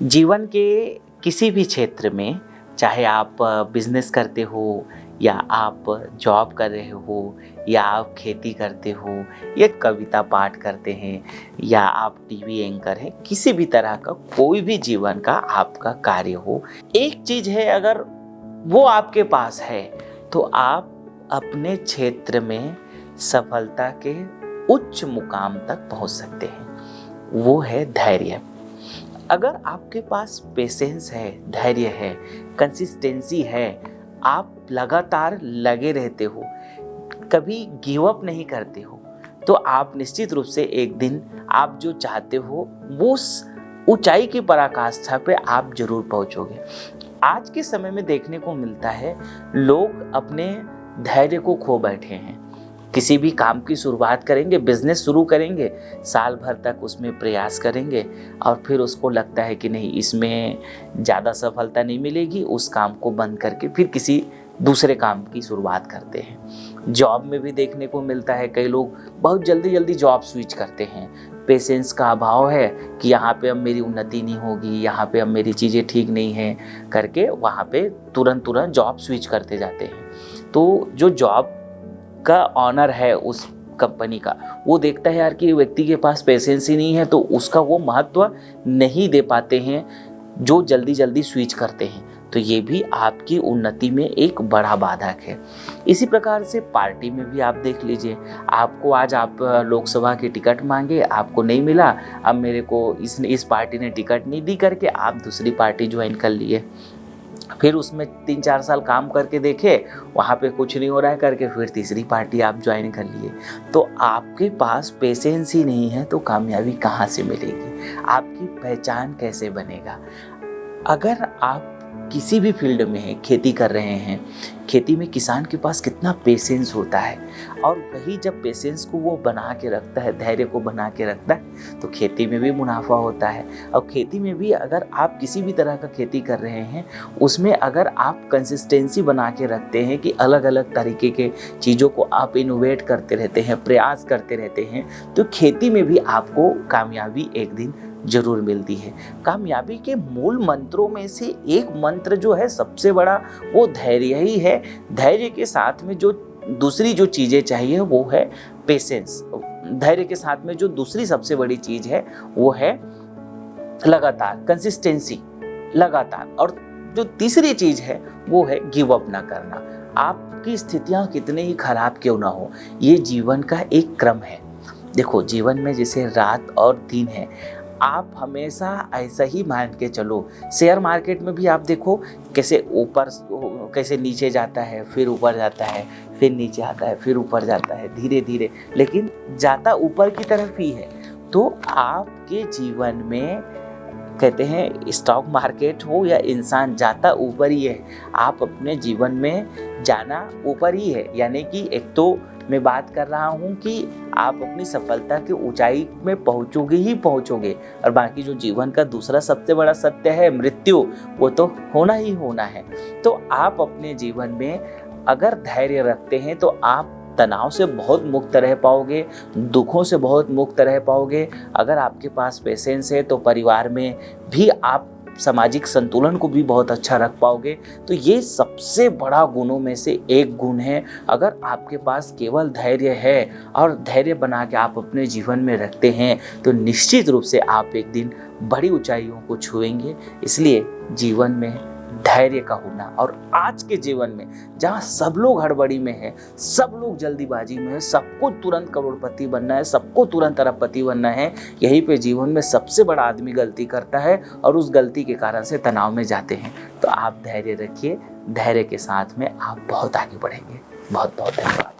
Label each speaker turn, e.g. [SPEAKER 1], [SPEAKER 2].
[SPEAKER 1] जीवन के किसी भी क्षेत्र में, चाहे आप बिजनेस करते हो या आप जॉब कर रहे हो या आप खेती करते हो या कविता पाठ करते हैं या आप टीवी एंकर हैं, किसी भी तरह का कोई भी जीवन का आपका कार्य हो, एक चीज़ है, अगर वो आपके पास है तो आप अपने क्षेत्र में सफलता के उच्च मुकाम तक पहुंच सकते हैं। वो है धैर्य। अगर आपके पास पेशेंस है, धैर्य है, कंसिस्टेंसी है, आप लगातार लगे रहते हो, कभी गिव अप नहीं करते हो, तो आप निश्चित रूप से एक दिन आप जो चाहते हो वो उस ऊंचाई की पराकाष्ठा पे आप जरूर पहुंचोगे। आज के समय में देखने को मिलता है लोग अपने धैर्य को खो बैठे हैं। किसी भी काम की शुरुआत करेंगे, बिजनेस शुरू करेंगे, साल भर तक उसमें प्रयास करेंगे और फिर उसको लगता है कि नहीं, इसमें ज़्यादा सफलता नहीं मिलेगी, उस काम को बंद करके फिर किसी दूसरे काम की शुरुआत करते हैं। जॉब में भी देखने को मिलता है कई लोग बहुत जल्दी जल्दी जॉब स्विच करते हैं। पेशेंस का अभाव है कि यहाँ पे अब मेरी उन्नति नहीं होगी, यहाँ पे अब मेरी चीज़ें ठीक नहीं हैं करके वहाँ पे तुरंत जॉब स्विच करते जाते हैं। तो जो जॉब का ऑनर है उस कंपनी का, वो देखता है यार कि व्यक्ति के पास पेशेंस ही नहीं है, तो उसका वो महत्व नहीं दे पाते हैं जो जल्दी जल्दी स्विच करते हैं। तो ये भी आपकी उन्नति में एक बड़ा बाधक है। इसी प्रकार से पार्टी में भी आप देख लीजिए, आपको आज आप लोकसभा की टिकट मांगे, आपको नहीं मिला, अब मेरे को इस पार्टी ने टिकट नहीं दी करके आप दूसरी पार्टी ज्वाइन कर लिए। फिर उसमें 3-4 साल काम करके देखे, वहाँ पे कुछ नहीं हो रहा है करके फिर तीसरी पार्टी आप ज्वाइन कर लिए। तो आपके पास पेशेंस ही नहीं है तो कामयाबी कहाँ से मिलेगी? आपकी पहचान कैसे बनेगा? अगर आप किसी भी फील्ड में हैं, खेती कर रहे हैं, खेती में किसान के पास कितना पेशेंस होता है, और वही जब पेशेंस को वो बना के रखता है, धैर्य को बना के रखता है, तो खेती में भी मुनाफा होता है। और खेती में भी अगर आप किसी भी तरह का खेती कर रहे हैं, उसमें अगर आप कंसिस्टेंसी बना के रखते हैं कि अलग अलग तरीके के चीज़ों को आप इनोवेट करते रहते हैं, प्रयास करते रहते हैं, तो खेती में भी आपको कामयाबी एक दिन जरूर मिलती है। कामयाबी के मूल मंत्रों में से एक मंत्र जो है सबसे बड़ा, वो धैर्य ही है। धैर्य के साथ में जो दूसरी जो चीज़ें चाहिए वो है पेशेंस। धैर्य के साथ में जो दूसरी सबसे बड़ी चीज़ है वो है लगातार, कंसिस्टेंसी, लगातार। और जो तीसरी चीज़ है वो है गिव अप ना करना। आपकी स्थितियाँ कितने ही खराब क्यों ना हो, ये जीवन का एक क्रम है। देखो, जीवन में जैसे रात और दिन है, आप हमेशा ऐसा ही मान के चलो। शेयर मार्केट में भी आप देखो कैसे ऊपर, कैसे नीचे जाता है, फिर ऊपर जाता है, फिर नीचे आता है, फिर ऊपर जाता है, धीरे धीरे, लेकिन जाता ऊपर की तरफ ही है। तो आपके जीवन में कहते हैं स्टॉक मार्केट हो या इंसान, जाता ऊपर ही है। आप अपने जीवन में जाना ऊपर ही है, यानी कि एक तो मैं बात कर रहा हूँ कि आप अपनी सफलता की ऊंचाई में पहुँचोगे ही पहुँचोगे, और बाकी जो जीवन का दूसरा सबसे बड़ा सत्य है मृत्यु, वो तो होना ही होना है। तो आप अपने जीवन में अगर धैर्य रखते हैं तो आप तनाव से बहुत मुक्त रह पाओगे, दुखों से बहुत मुक्त रह पाओगे। अगर आपके पास पेशेंस है तो परिवार में भी आप सामाजिक संतुलन को भी बहुत अच्छा रख पाओगे। तो ये सबसे बड़ा गुणों में से एक गुण है। अगर आपके पास केवल धैर्य है और धैर्य बना के आप अपने जीवन में रखते हैं तो निश्चित रूप से आप एक दिन बड़ी ऊंचाइयों को छुएंगे। इसलिए जीवन में धैर्य का होना, और आज के जीवन में जहाँ सब लोग हड़बड़ी में है, सब लोग जल्दीबाजी में है, सबको तुरंत करोड़पति बनना है, सबको तुरंत अरबपति बनना है, यहीं पे जीवन में सबसे बड़ा आदमी गलती करता है और उस गलती के कारण से तनाव में जाते हैं। तो आप धैर्य रखिए, धैर्य के साथ में आप बहुत आगे बढ़ेंगे। बहुत बहुत धन्यवाद।